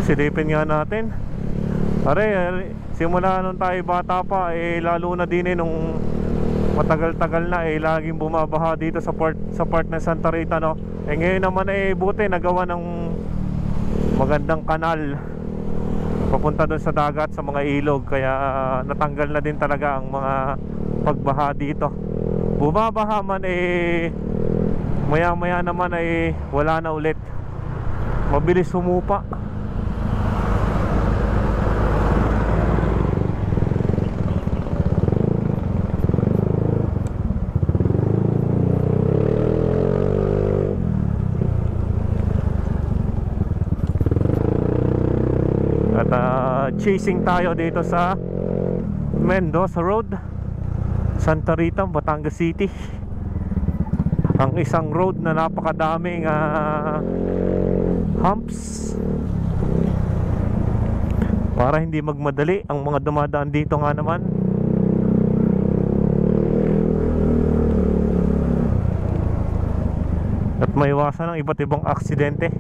Silipin nga natin. Are, simula nung tayo bata pa, lalo na din nung matagal-tagal na, laging bumabaha dito sa part ng Santa Rita, no? Ngayon naman buti nagawa ng magandang kanal papunta dun sa dagat, sa mga ilog. Kaya natanggal na din talaga ang mga pagbaha dito. Bumabaha man, maya-maya naman wala na ulit. Mabilis humupa. Chasing tayo dito sa Mendoza Road, Santa Rita, Batangas City. Ang isang road na napakadaming humps para hindi magmadali ang mga dumadaan dito nga naman. At maiwasan ang iba't ibang aksidente.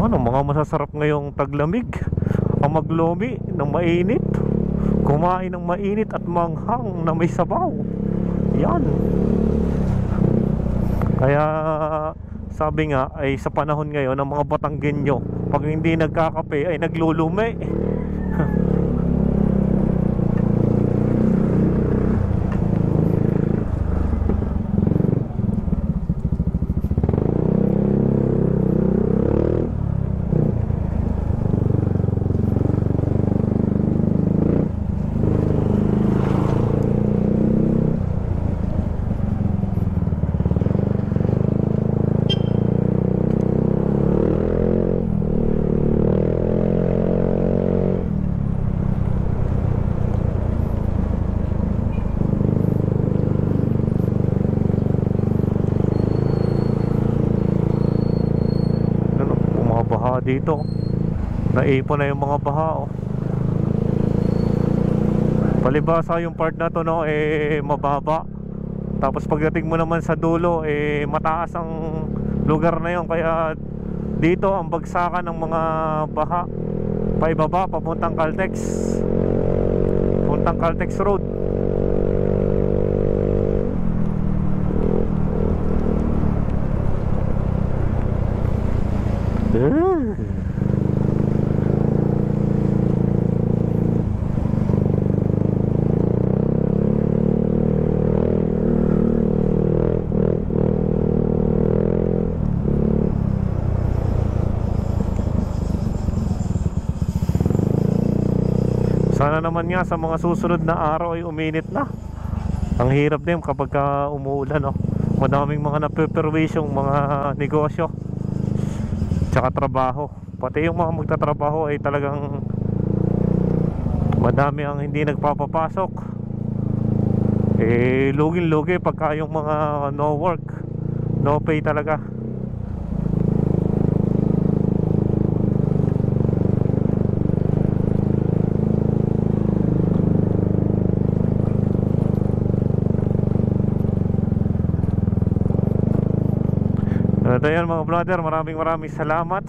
Ang mga masasarap ngayong taglamig, ang maglomi ng mainit, kumain ng mainit at manghang na may sabaw. Yan. Kaya sabi nga sa panahon ngayon ng mga Batanggenyo, pag hindi nagkakape ay naglulumi. Dito naipon na yung mga baha, oh. Palibasa yung part na to, no, mababa. Tapos pagdating mo naman sa dulo, mataas ang lugar na yun. Kaya dito ang bagsakan ng mga baha paibaba papuntang Caltex, puntang Caltex Road. Sana naman nga sa mga susunod na araw ay uminit na. Ang hirap din kapag umuulan, no? Madaming mga napeperwisyong mga negosyo tsaka trabaho. Pati yung mga magtatrabaho ay talagang madami ang hindi nagpapapasok. Lugin-lugi pagka yung mga no work, no pay talaga. At ayan mga brother, maraming salamat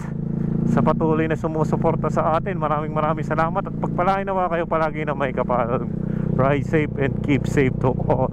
sa patuloy na sumusuporta sa atin. Maraming salamat at pagpalain nawa kayo palagi na may kapal. Ride safe and keep safe to all.